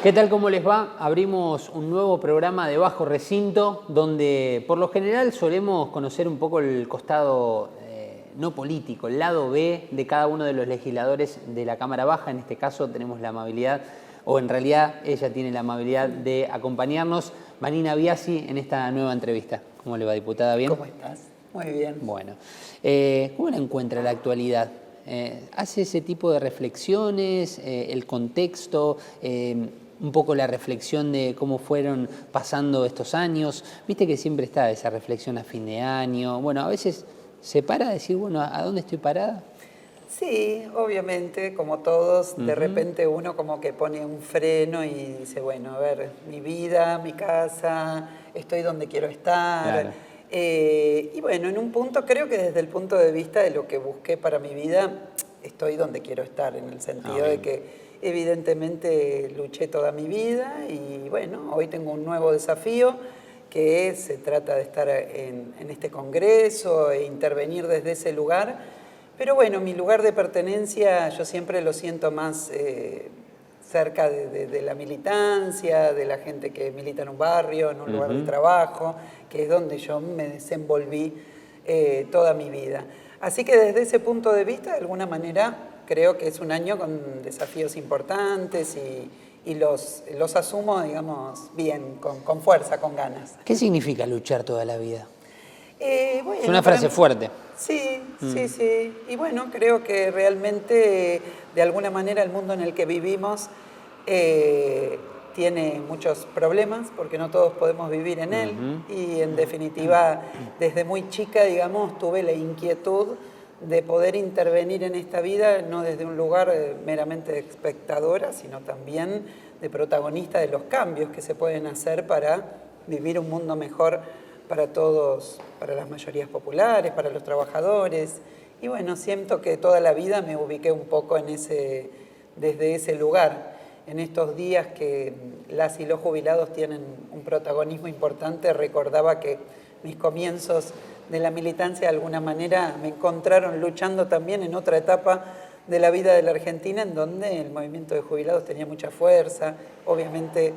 ¿Qué tal? ¿Cómo les va? Abrimos un nuevo programa de Bajo Recinto, donde por lo general solemos conocer un poco el costado no político, el lado B de cada uno de los legisladores de la Cámara Baja. En este caso tenemos la amabilidad, o en realidad ella tiene la amabilidad de acompañarnos, Vanina Biasi, en esta nueva entrevista. ¿Cómo le va, diputada? ¿Bien? ¿Cómo estás? Muy bien. Bueno, ¿cómo la encuentra la actualidad? ¿Hace ese tipo de reflexiones, el contexto, un poco la reflexión de cómo fueron pasando estos años? Viste que siempre está esa reflexión a fin de año. Bueno, a veces se para a decir, bueno, ¿a dónde estoy parada? Sí, obviamente, como todos, de repente uno como que pone un freno y dice, bueno, a ver, mi vida, mi casa, estoy donde quiero estar. Claro. Y bueno, en un punto, creo que desde el punto de vista de lo que busqué para mi vida, estoy donde quiero estar, en el sentido de que evidentemente luché toda mi vida y bueno, hoy tengo un nuevo desafío que se trata de estar en este congreso e intervenir desde ese lugar. Pero bueno, mi lugar de pertenencia yo siempre lo siento más cerca de la militancia, de la gente que milita en un barrio, en un lugar de trabajo, que es donde yo me desenvolví toda mi vida. Así que desde ese punto de vista, de alguna manera, creo que es un año con desafíos importantes y los asumo, digamos, bien, con fuerza, con ganas. ¿Qué significa luchar toda la vida? Bueno, es una frase fuerte. Sí, sí. Y bueno, creo que realmente, de alguna manera, el mundo en el que vivimos tiene muchos problemas, porque no todos podemos vivir en él. Y en definitiva, desde muy chica, digamos, tuve la inquietud de poder intervenir en esta vida, no desde un lugar meramente de espectadora, sino también de protagonista de los cambios que se pueden hacer para vivir un mundo mejor para todos, para las mayorías populares, para los trabajadores. Y bueno, siento que toda la vida me ubiqué un poco desde ese lugar. En estos días que las y los jubilados tienen un protagonismo importante, recordaba que mis comienzos de la militancia de alguna manera me encontraron luchando también en otra etapa de la vida de la Argentina, en donde el movimiento de jubilados tenía mucha fuerza. Obviamente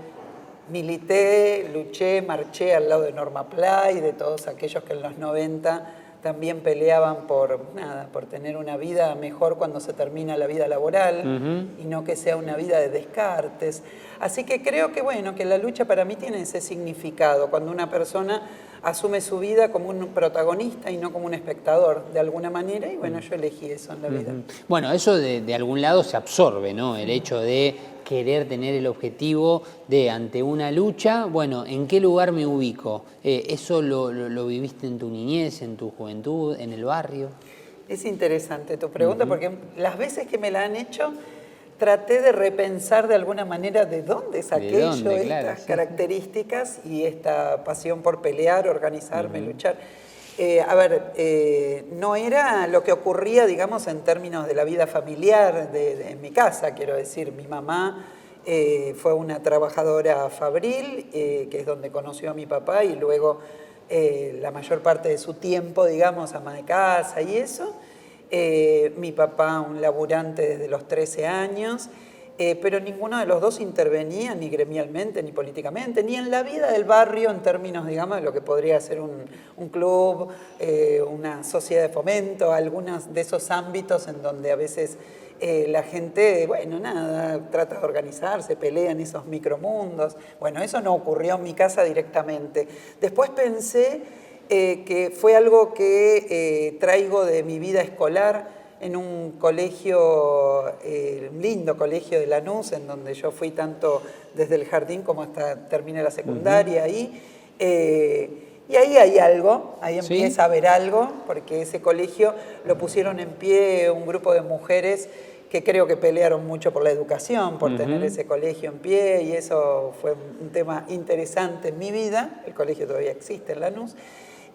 milité, luché, marché al lado de Norma Pla y de todos aquellos que en los 90 también peleaban por tener una vida mejor cuando se termina la vida laboral y no que sea una vida de descartes. Así que creo que, bueno, que la lucha para mí tiene ese significado, cuando una persona asume su vida como un protagonista y no como un espectador, de alguna manera, y bueno, yo elegí eso en la vida. Bueno, eso de algún lado se absorbe, ¿no? El hecho de querer tener el objetivo de, ante una lucha, bueno, ¿en qué lugar me ubico? ¿Eso lo viviste en tu niñez, en tu juventud, en el barrio? Es interesante tu pregunta, porque las veces que me la han hecho, traté de repensar de alguna manera de dónde saqué yo estas características y esta pasión por pelear, organizarme, luchar. No era lo que ocurría, digamos, en términos de la vida familiar en mi casa, quiero decir. Mi mamá fue una trabajadora fabril, que es donde conoció a mi papá, y luego la mayor parte de su tiempo, digamos, ama de casa y eso. Mi papá, un laburante desde los 13 años, pero ninguno de los dos intervenía ni gremialmente, ni políticamente, ni en la vida del barrio en términos, digamos, de lo que podría ser un club, una sociedad de fomento, algunos de esos ámbitos en donde a veces la gente, bueno, trata de organizarse, pelea en esos micromundos. Bueno, eso no ocurrió en mi casa directamente. Después pensé que fue algo que traigo de mi vida escolar en un colegio, un lindo colegio de Lanús, en donde yo fui tanto desde el jardín como hasta terminé la secundaria ahí. Y ahí hay algo, ahí empieza a haber algo, porque ese colegio lo pusieron en pie un grupo de mujeres que creo que pelearon mucho por la educación, por tener ese colegio en pie, y eso fue un tema interesante en mi vida. El colegio todavía existe en Lanús.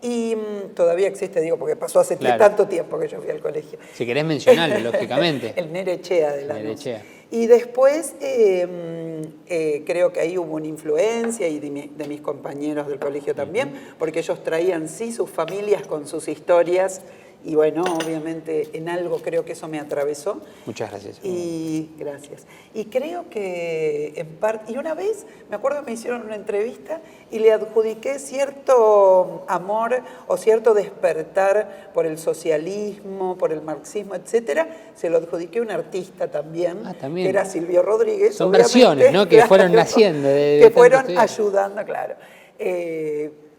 Y todavía existe, digo, porque pasó hace tanto tiempo que yo fui al colegio. Si querés mencionarlo, lógicamente. El Neretxea de Lanús. Y después creo que ahí hubo una influencia y de mis compañeros del colegio también, porque ellos traían sí sus familias con sus historias y bueno, obviamente en algo creo que eso me atravesó. Muchas gracias. Y gracias. Y creo que en parte, y una vez me acuerdo que me hicieron una entrevista y le adjudiqué cierto amor o cierto despertar por el socialismo, por el marxismo, etcétera. Se lo adjudiqué a un artista también, también. que era Silvio Rodríguez. Son versiones, ¿no? Que fueron naciendo. Que fueron ayudando, claro.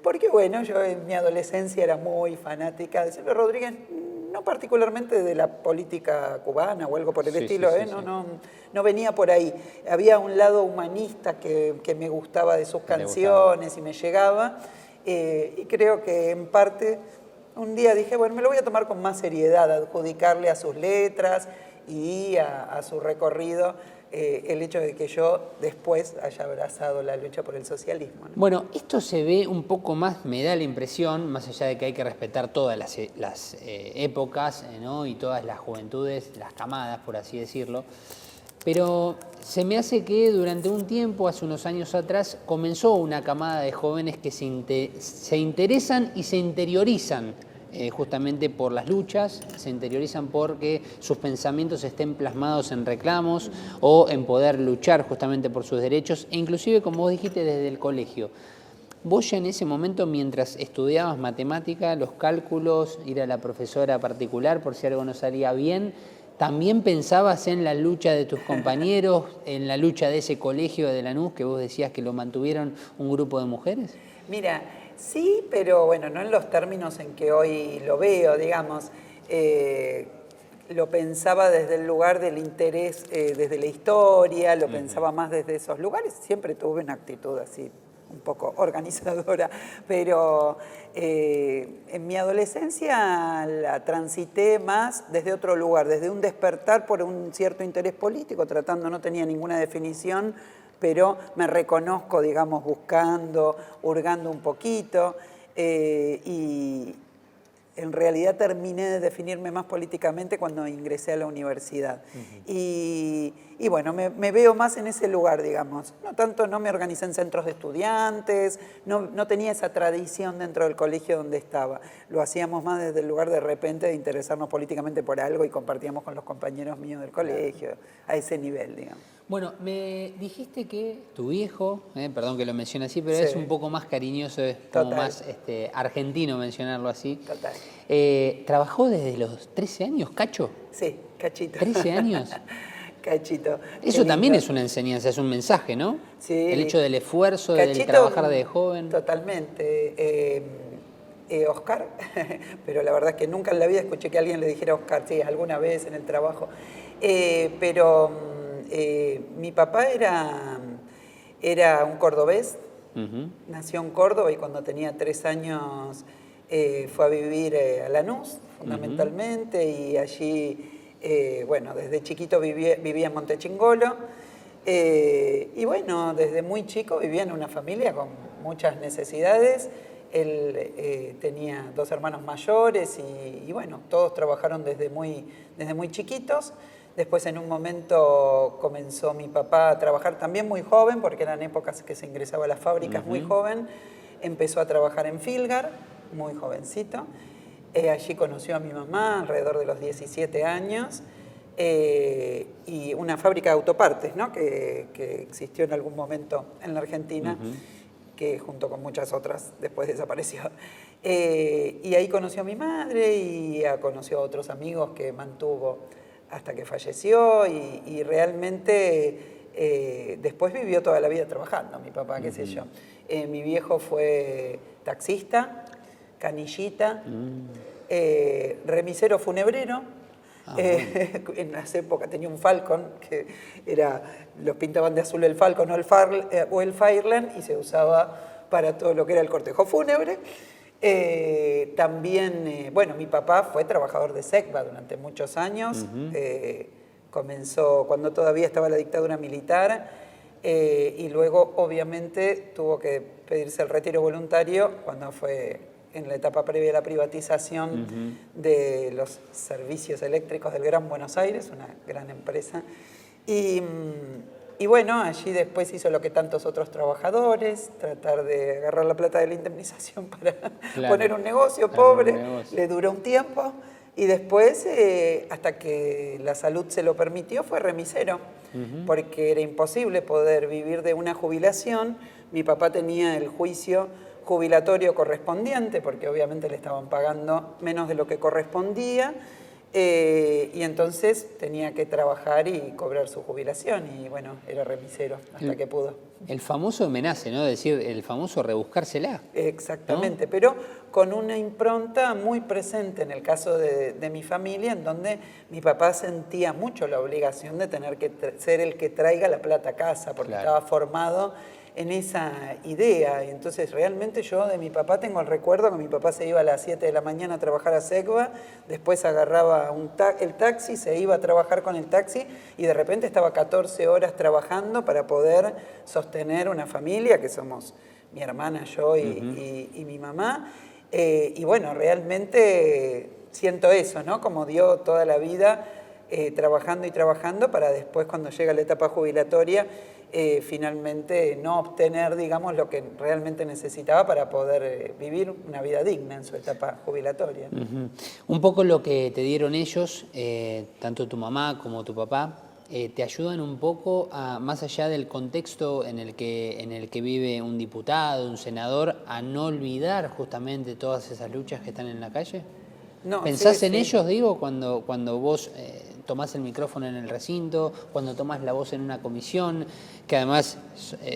Porque bueno, yo en mi adolescencia era muy fanática de Silvio Rodríguez, no particularmente de la política cubana o algo por el estilo, no venía por ahí. Había un lado humanista que me gustaba de sus canciones y me llegaba, y creo que en parte un día dije, bueno, me lo voy a tomar con más seriedad, adjudicarle a sus letras y a su recorrido el hecho de que yo después haya abrazado la lucha por el socialismo, ¿no? Bueno, esto se ve un poco más, me da la impresión, más allá de que hay que respetar todas las épocas, ¿no? Y todas las juventudes, las camadas, por así decirlo, pero se me hace que durante un tiempo, hace unos años atrás, comenzó una camada de jóvenes que se interesan y se interiorizan justamente por las luchas, se interiorizan porque sus pensamientos estén plasmados en reclamos o en poder luchar justamente por sus derechos, e inclusive, como vos dijiste, desde el colegio. Vos ya en ese momento, mientras estudiabas matemática, los cálculos, ir a la profesora particular por si algo no salía bien, ¿también pensabas en la lucha de tus compañeros, en la lucha de ese colegio de Lanús que vos decías que lo mantuvieron un grupo de mujeres? Mira, sí, pero bueno, no en los términos en que hoy lo veo, digamos. Lo pensaba desde el lugar del interés, desde la historia, lo pensaba más desde esos lugares. Siempre tuve una actitud así, un poco organizadora, pero en mi adolescencia la transité más desde otro lugar, desde un despertar por un cierto interés político, no tenía ninguna definición, pero me reconozco, digamos, buscando, hurgando un poquito, y en realidad terminé de definirme más políticamente cuando ingresé a la universidad. Y bueno, me veo más en ese lugar, digamos. No me organicé en centros de estudiantes, no tenía esa tradición dentro del colegio donde estaba. Lo hacíamos más desde el lugar de repente de interesarnos políticamente por algo y compartíamos con los compañeros míos del colegio, a ese nivel, digamos. Bueno, me dijiste que tu viejo, perdón que lo mencione así, pero Sí. es un poco más cariñoso, es como Total. más argentino mencionarlo así. Total. ¿Trabajó desde los 13 años, Cacho? Sí, Cachito. ¿13 años? Cachito. Eso también es una enseñanza, es un mensaje, ¿no? Sí. El hecho del esfuerzo, Cachito, del trabajar de joven. Totalmente. Oscar, pero la verdad es que nunca en la vida escuché que alguien le dijera Oscar, sí, alguna vez en el trabajo. Mi papá era un cordobés, nació en Córdoba y cuando tenía 3 años fue a vivir a Lanús, fundamentalmente, y allí, bueno, desde chiquito vivía en Montechingolo, y bueno, desde muy chico vivía en una familia con muchas necesidades. Él tenía 2 hermanos mayores y bueno, todos trabajaron desde muy chiquitos. Después en un momento comenzó mi papá a trabajar también muy joven, porque eran épocas que se ingresaba a las fábricas muy joven. Empezó a trabajar en Filgar, muy jovencito. Allí conoció a mi mamá alrededor de los 17 años. Y una fábrica de autopartes, ¿no? que existió en algún momento en la Argentina, que junto con muchas otras después desapareció. Y ahí conoció a mi madre y conoció a otros amigos que mantuvo hasta que falleció, y realmente después vivió toda la vida trabajando, mi papá, qué sé yo. Mi viejo fue taxista, canillita, remisero funebrero. En las épocas tenía un Falcon, que los pintaban de azul el Falcon o el Fireland, y se usaba para todo lo que era el cortejo fúnebre. También, bueno, mi papá fue trabajador de SECBA durante muchos años. Comenzó cuando todavía estaba la dictadura militar, y luego obviamente tuvo que pedirse el retiro voluntario cuando fue en la etapa previa a la privatización de los servicios eléctricos del Gran Buenos Aires, una gran empresa. Y Y bueno, allí después hizo lo que tantos otros trabajadores, tratar de agarrar la plata de la indemnización para poner un negocio pobre. Le duró un tiempo y después, hasta que la salud se lo permitió, fue remisero, porque era imposible poder vivir de una jubilación. Mi papá tenía el juicio jubilatorio correspondiente, porque obviamente le estaban pagando menos de lo que correspondía, y entonces tenía que trabajar y cobrar su jubilación, y bueno, era remisero hasta que pudo. El famoso homenaje, ¿no? Es decir, el famoso rebuscársela. Exactamente, ¿no? Pero con una impronta muy presente en el caso de mi familia, en donde mi papá sentía mucho la obligación de tener que ser el que traiga la plata a casa, porque estaba formado en esa idea. Y entonces realmente yo de mi papá tengo el recuerdo que mi papá se iba a las 7 de la mañana a trabajar a Segva, después agarraba el taxi, se iba a trabajar con el taxi y de repente estaba 14 horas trabajando para poder sostener una familia, que somos mi hermana, yo y mi mamá. Y bueno, realmente siento eso, ¿no? Como dio toda la vida trabajando y trabajando para después, cuando llega la etapa jubilatoria, finalmente no obtener, digamos, lo que realmente necesitaba para poder vivir una vida digna en su etapa jubilatoria. Un poco lo que te dieron ellos, tanto tu mamá como tu papá, te ayudan un poco a, más allá del contexto en el que vive un diputado, un senador, a no olvidar justamente todas esas luchas que están en la calle. No, ¿Pensás en ellos, digo, cuando vos tomás el micrófono en el recinto, cuando tomás la voz en una comisión, que además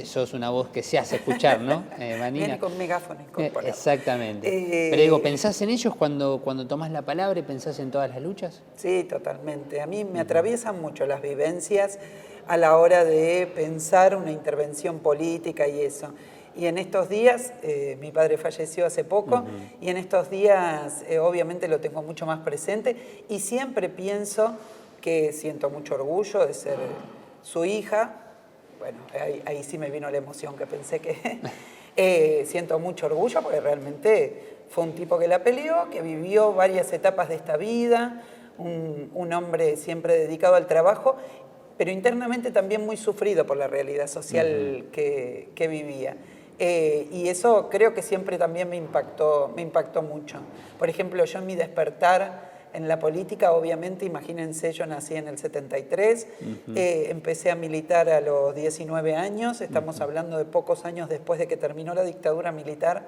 sos una voz que se hace escuchar, ¿no, Vanina? Viene con megáfono incorporado. Exactamente. Pero digo, ¿pensás en ellos cuando tomás la palabra y pensás en todas las luchas? Sí, totalmente. A mí me atraviesan mucho las vivencias a la hora de pensar una intervención política y eso. Y en estos días, mi padre falleció hace poco, y en estos días obviamente lo tengo mucho más presente y siempre pienso que siento mucho orgullo de ser su hija. Bueno, ahí sí me vino la emoción, que pensé que siento mucho orgullo porque realmente fue un tipo que la peleó, que vivió varias etapas de esta vida, un hombre siempre dedicado al trabajo, pero internamente también muy sufrido por la realidad social que vivía. Y eso creo que siempre también me impactó mucho. Por ejemplo, yo en mi despertar en la política, obviamente, imagínense, yo nací en el 73, empecé a militar a los 19 años, estamos hablando de pocos años después de que terminó la dictadura militar,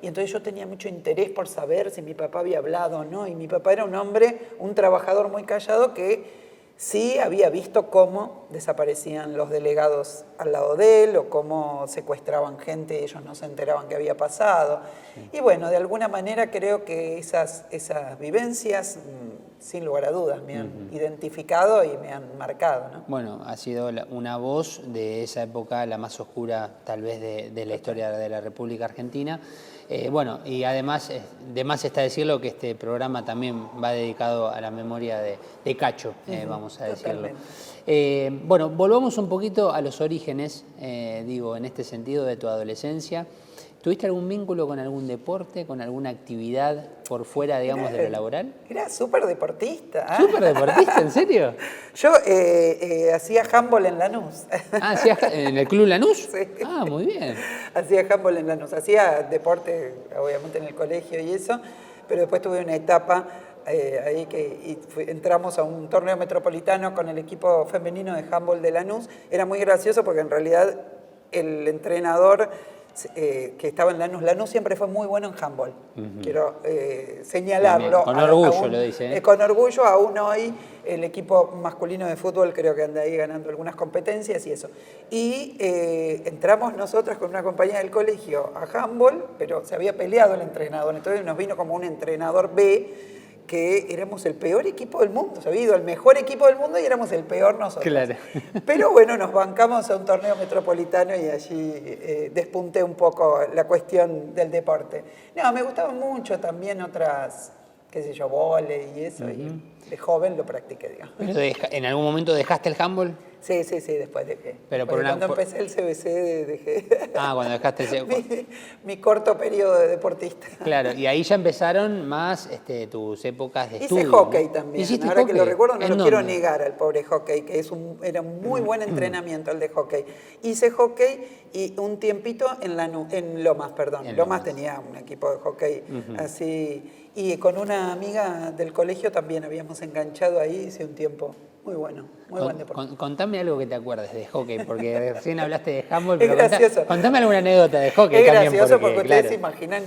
y entonces yo tenía mucho interés por saber si mi papá había hablado o no, y mi papá era un hombre, un trabajador muy callado que sí había visto cómo desaparecían los delegados al lado de él o cómo secuestraban gente y ellos no se enteraban qué había pasado. Y bueno, de alguna manera creo que esas vivencias, sin lugar a dudas, me han identificado y me han marcado, ¿no? Bueno, ha sido una voz de esa época, la más oscura tal vez de la historia de la República Argentina. Bueno, y además, de más está decirlo que este programa también va dedicado a la memoria de Cacho, vamos a decirlo. Bueno, volvamos un poquito a los orígenes, digo, en este sentido de tu adolescencia. ¿Tuviste algún vínculo con algún deporte, con alguna actividad por fuera, digamos, de lo laboral? Era súper deportista. ¿Súper deportista? ¿En serio? Yo hacía handball en Lanús. Ah, ¿hacías en el Club Lanús? Sí. Ah, muy bien. Hacía handball en Lanús. Hacía deporte, obviamente, en el colegio y eso, pero después tuve una etapa ahí que entramos a un torneo metropolitano con el equipo femenino de handball de Lanús. Era muy gracioso porque en realidad el entrenador que estaba en Lanús siempre fue muy bueno en handball. Quiero señalarlo. Con orgullo lo dice. Con orgullo, aún hoy el equipo masculino de fútbol creo que anda ahí ganando algunas competencias y eso. Y entramos nosotros con una compañía del colegio a handball, pero se había peleado el entrenador, entonces nos vino como un entrenador B, que éramos el peor equipo del mundo. Se había ido el mejor equipo del mundo y éramos el peor nosotros. Claro. Pero bueno, nos bancamos a un torneo metropolitano y allí despunté un poco la cuestión del deporte. No, me gustaban mucho también otras, qué sé yo, vóley y eso. Y de joven lo practiqué, digamos. Pero ¿en algún momento dejaste el handball? Sí, después dejé. Pero cuando empecé el CBC dejé cuando dejaste mi corto periodo de deportista. Claro, y ahí ya empezaron más tus épocas de estudio. Hice hockey también. Ahora que lo recuerdo, no lo quiero ¿Dónde? negar al pobre hockey, que era un muy buen entrenamiento el de hockey. Hice hockey y un tiempito en Lomas, perdón. Lomas tenía un equipo de hockey así. Y con una amiga del colegio también habíamos enganchado ahí, hice un tiempo. Muy bueno, muy buen deporte. Contame algo que te acuerdes de hockey, porque recién hablaste de handball, Es pero gracioso. Contame alguna anécdota de hockey. Es gracioso porque claro, ustedes se imaginan,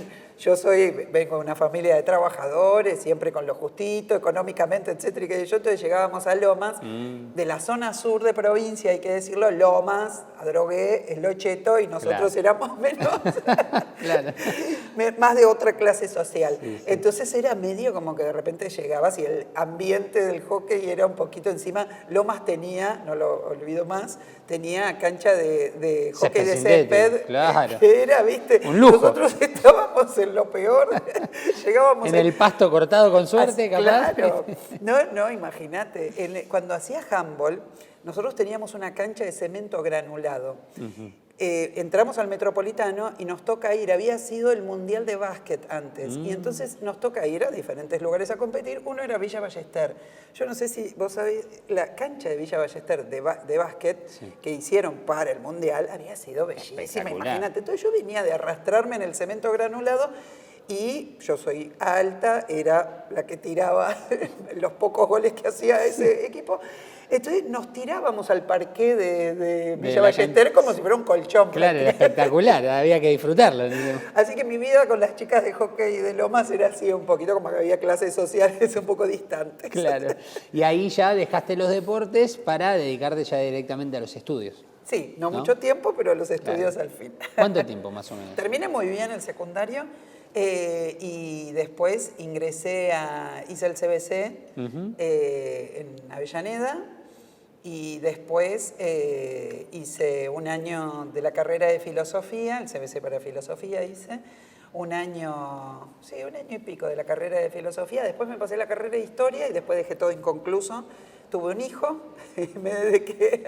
vengo de una familia de trabajadores, siempre con lo justito, económicamente, etcétera, y que yo entonces llegábamos a Lomas, de la zona sur de provincia, hay que decirlo, Lomas, Adrogué, es lo cheto, y nosotros éramos menos, más de otra clase social. Sí. Entonces era medio como que de repente llegabas y el ambiente del hockey era un poquito encima. Lomas tenía, no lo olvido más, tenía cancha de hockey de césped, claro. Que era, viste, un lujo. Nosotros estábamos en lo peor, llegábamos en el pasto cortado con suerte, capaz. Claro, no, imagínate, cuando hacía handball, nosotros teníamos una cancha de cemento granulado. Entramos al Metropolitano y nos toca ir, había sido el Mundial de Básquet antes, y entonces nos toca ir a diferentes lugares a competir. Uno era Villa Ballester. Yo no sé si vos sabés, la cancha de Villa Ballester de básquet que hicieron para el Mundial había sido bellísima, imagínate. Entonces yo venía de arrastrarme en el cemento granulado y yo soy alta, era la que tiraba los pocos goles que hacía ese equipo. Entonces nos tirábamos al parqué de Villa Ballester como si fuera un colchón. Claro, era espectacular, había que disfrutarlo. Así que mi vida con las chicas de hockey de Lomas era así un poquito como que había clases sociales un poco distantes. Claro, y ahí ya dejaste los deportes para dedicarte ya directamente a los estudios. Sí, no mucho tiempo, pero los estudios al fin. ¿Cuánto tiempo más o menos? Terminé muy bien el secundario. Y después hice el CBC en Avellaneda y después hice un año de la carrera de filosofía, el CBC para filosofía hice, un año y pico de la carrera de filosofía, después me pasé la carrera de historia y después dejé todo inconcluso. Tuve un hijo y me dediqué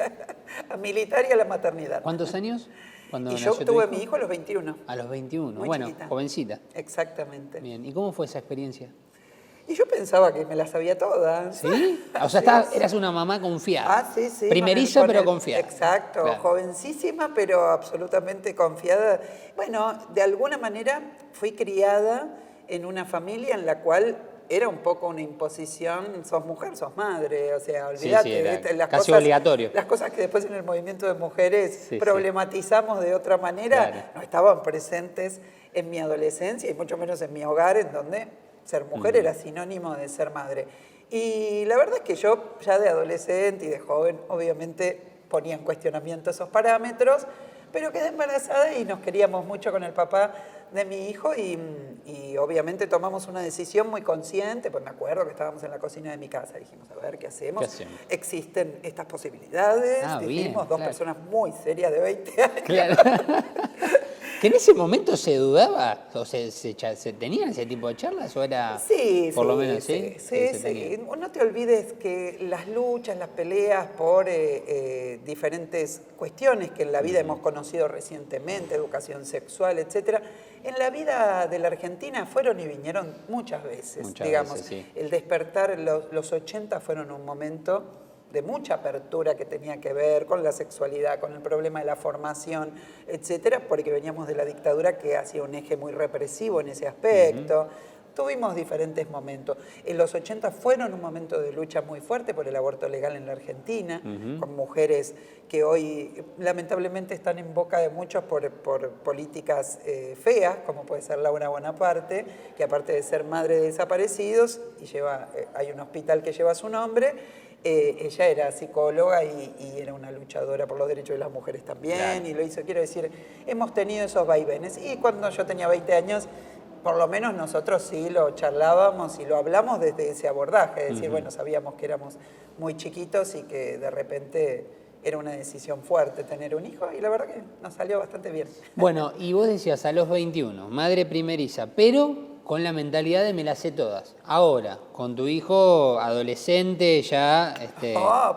a militar y a la maternidad. ¿Cuántos años? Y yo tuve a mi hijo a los 21. A los 21, muy bueno, chiquita. Jovencita. Exactamente. Bien, ¿y cómo fue esa experiencia? Y yo pensaba que me la sabía toda. ¿Sí? O sea, eras una mamá confiada. Sí. Primeriza, pero confiada. Exacto, claro. Jovencísima, pero absolutamente confiada. Bueno, de alguna manera fui criada en una familia en la cual era un poco una imposición, sos mujer, sos madre, o sea, olvídate. Sí, las casi cosas, obligatorio. Las cosas que después en el movimiento de mujeres problematizamos de otra manera, no estaban presentes en mi adolescencia y mucho menos en mi hogar, en donde ser mujer era sinónimo de ser madre. Y la verdad es que yo ya de adolescente y de joven obviamente ponía en cuestionamiento esos parámetros, pero quedé embarazada y nos queríamos mucho con el papá de mi hijo y obviamente tomamos una decisión muy consciente, pues me acuerdo que estábamos en la cocina de mi casa, dijimos, a ver, ¿qué hacemos? Existen estas posibilidades, dijimos, dos personas muy serias de 20 años. Claro. ¿Que en ese momento se dudaba? ¿O se tenían ese tipo de charlas? ¿O era por lo menos sí? No te olvides que las luchas, las peleas por diferentes cuestiones que en la vida hemos conocido recientemente, educación sexual, etcétera, en la vida de la Argentina fueron y vinieron muchas veces. El despertar, los 80 fueron un momento de mucha apertura que tenía que ver con la sexualidad, con el problema de la formación, etcétera, porque veníamos de la dictadura que hacía un eje muy represivo en ese aspecto. Tuvimos diferentes momentos. En los 80 fueron un momento de lucha muy fuerte por el aborto legal en la Argentina, con mujeres que hoy lamentablemente están en boca de muchos por políticas feas, como puede ser Laura Bonaparte, que aparte de ser madre de desaparecidos, hay un hospital que lleva su nombre. Ella era psicóloga y era una luchadora por los derechos de las mujeres también, y lo hizo, quiero decir, hemos tenido esos vaivenes. Y cuando yo tenía 20 años, por lo menos nosotros sí lo charlábamos y lo hablamos desde ese abordaje, es decir, bueno, sabíamos que éramos muy chiquitos y que de repente era una decisión fuerte tener un hijo, y la verdad que nos salió bastante bien. Bueno, y vos decías a los 21, madre primeriza, pero con la mentalidad de me las sé todas. Ahora, con tu hijo adolescente ya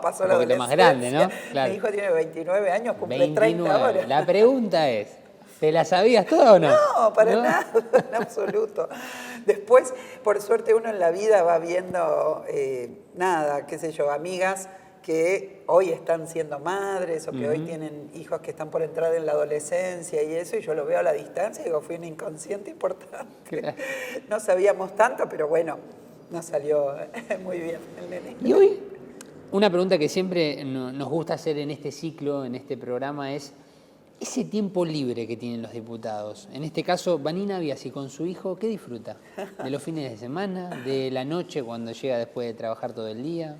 pasó un la poquito más grande, ¿no? Mi hijo tiene 29 años, cumple 30 ahora. La pregunta es, ¿te la sabías toda o no? No, para nada, en absoluto. Después, por suerte, uno en la vida va viendo, qué sé yo, amigas que hoy están siendo madres o que hoy tienen hijos que están por entrar en la adolescencia y eso, y yo lo veo a la distancia y digo, fui un inconsciente importante. Claro. No sabíamos tanto, pero bueno, nos salió muy bien el nene. Y hoy, una pregunta que siempre nos gusta hacer en este ciclo, en este programa, es ese tiempo libre que tienen los diputados. En este caso, Vanina Biasi con su hijo, ¿qué disfruta? ¿De los fines de semana? ¿De la noche cuando llega después de trabajar todo el día?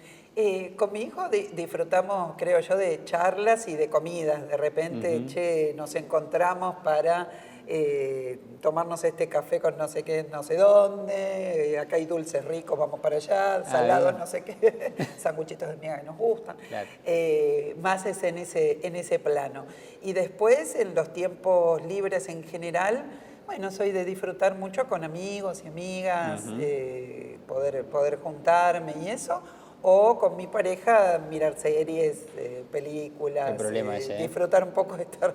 Con mi hijo disfrutamos, creo yo, de charlas y de comidas. De repente, nos encontramos para tomarnos este café con no sé qué, no sé dónde. Acá hay dulces ricos, vamos para allá. Salados, no sé qué. Sanguchitos de miga que nos gustan. Claro. Más es en ese plano. Y después, en los tiempos libres en general, bueno, soy de disfrutar mucho con amigos y amigas, poder juntarme y eso. O con mi pareja mirar series, películas, ¿Qué problema ese, disfrutar un poco de estar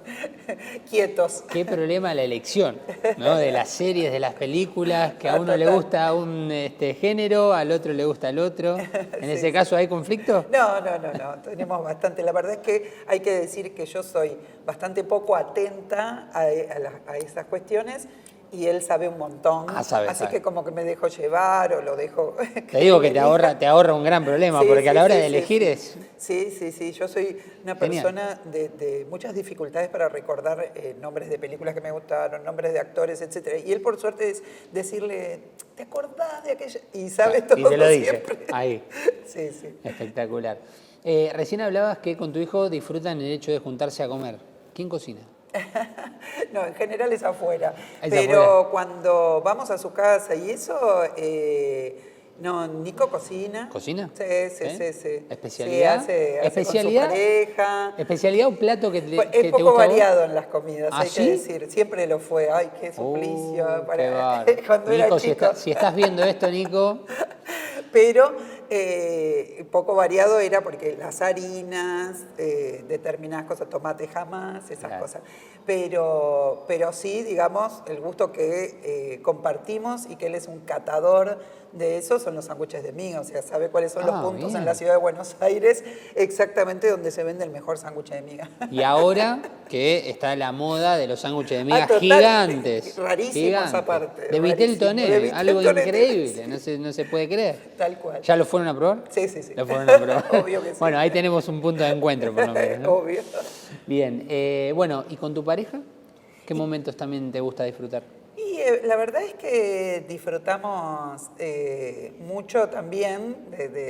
quietos. Qué problema la elección, ¿no? De las series, de las películas, que a uno le gusta un género, al otro le gusta el otro. ¿En ese caso hay conflicto? No, tenemos bastante. La verdad es que hay que decir que yo soy bastante poco atenta a esas cuestiones. Y él sabe un montón, así que como que me dejo llevar o lo dejo... Te digo que te ahorra un gran problema, porque a la hora de elegir es... Sí, yo soy una persona de muchas dificultades para recordar nombres de películas que me gustaron, nombres de actores, etc. Y él, por suerte, es decirle, ¿te acordás de aquella? Y sabe todo. Y te lo dice, siempre. Ahí. Sí. Espectacular. Recién hablabas que con tu hijo disfrutan el hecho de juntarse a comer. ¿Quién cocina? No, en general es afuera. Pero cuando vamos a su casa y eso, no, Nico cocina. ¿Cocina? Sí. ¿Especialidad? Sí, hace con su pareja. ¿Especialidad o plato que te Es poco gusta variado en las comidas, hay ¿sí? que decir. Siempre lo fue. Ay, qué suplicio. Cuando Nico, era chico. Si estás viendo esto, Nico... Pero poco variado era porque las harinas, determinadas cosas, tomate jamás, esas cosas. Pero sí, digamos, el gusto que compartimos y que él es un catador de eso son los sándwiches de miga. O sea, sabe cuáles son los puntos en la ciudad de Buenos Aires exactamente donde se vende el mejor sándwich de miga. Y ahora que está la moda de los sándwiches de miga gigantes. Rarísimos aparte. De Vitel Toné, algo increíble, no se puede creer. Tal cual. ¿Ya lo fueron a probar? Sí. Lo fueron a probar. Obvio que sí. Bueno, ahí tenemos un punto de encuentro por lo menos, ¿no? Obvio. Bien, bueno, ¿y con tu pareja? ¿Qué momentos también te gusta disfrutar? Y la verdad es que disfrutamos mucho también,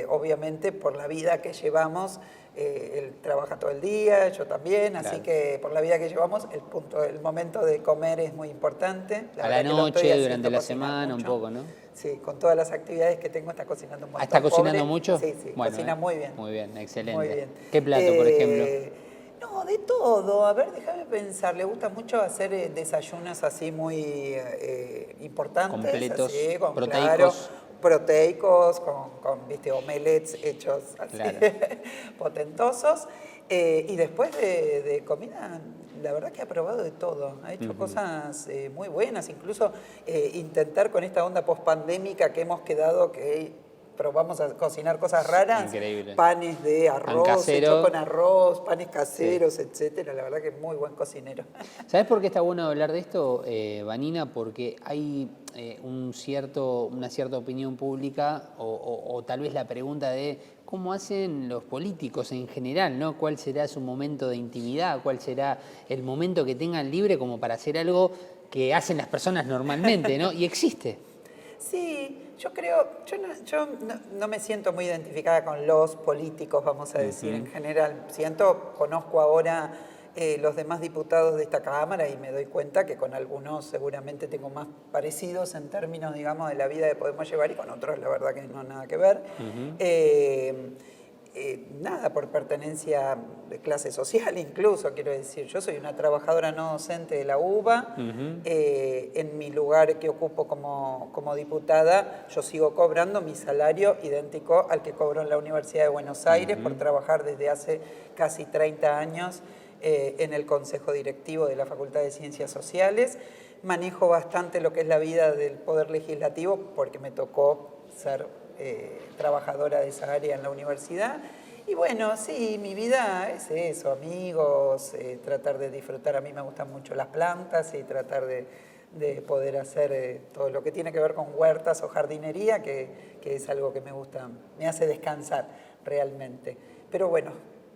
obviamente por la vida que llevamos. Él trabaja todo el día, yo también, así que por la vida que llevamos, el momento de comer es muy importante. A la noche, durante la semana, un poco, ¿no? Sí, con todas las actividades que tengo, está cocinando un montón. ¿Está cocinando mucho? Sí, bueno, cocina muy bien. Muy bien, excelente. Muy bien. ¿Qué plato, por ejemplo? No, de todo. A ver, déjame pensar. Le gusta mucho hacer desayunos así muy importantes. Completos, así, proteicos. Proteicos, con ¿viste? Omelets hechos así, potentosos. Y después de comida, la verdad que ha probado de todo. Ha hecho cosas muy buenas. Incluso intentar con esta onda post-pandémica que hemos quedado, que probamos a cocinar cosas raras. Increíble. Panes de arroz, hechos con arroz, panes caseros, etcétera. La verdad que es muy buen cocinero. ¿Sabes por qué está bueno hablar de esto, Vanina? Porque hay una cierta opinión pública o tal vez la pregunta de cómo hacen los políticos en general, ¿no? ¿Cuál será su momento de intimidad? ¿Cuál será el momento que tengan libre como para hacer algo que hacen las personas normalmente, ¿no? Y existe. Sí, yo no me siento muy identificada con los políticos, vamos a decir, en general. Conozco ahora los demás diputados de esta Cámara y me doy cuenta que con algunos seguramente tengo más parecidos en términos, digamos, de la vida que podemos llevar y con otros la verdad que no nada que ver. nada, por pertenencia de clase social incluso, quiero decir. Yo soy una trabajadora no docente de la UBA. En mi lugar que ocupo como diputada, yo sigo cobrando mi salario idéntico al que cobro en la Universidad de Buenos Aires por trabajar desde hace casi 30 años en el Consejo Directivo de la Facultad de Ciencias Sociales. Manejo bastante lo que es la vida del Poder Legislativo porque me tocó ser trabajadora de esa área en la universidad. Y bueno, sí, mi vida es eso, amigos, tratar de disfrutar. A mí me gustan mucho las plantas y tratar de poder hacer todo lo que tiene que ver con huertas o jardinería, que es algo que me gusta, me hace descansar realmente. Pero bueno,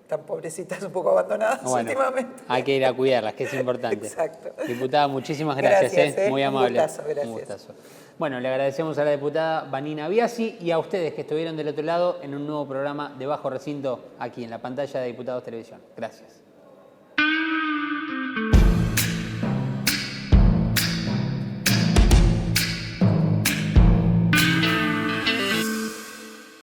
tan pobrecitas, un poco abandonadas últimamente. Hay que ir a cuidarlas, que es importante. Exacto. Diputada, muchísimas gracias. Muy amable. Un gustazo, gracias. Un gustazo. Bueno, le agradecemos a la diputada Vanina Biasi y a ustedes que estuvieron del otro lado en un nuevo programa de Bajo Recinto aquí en la pantalla de Diputados Televisión. Gracias.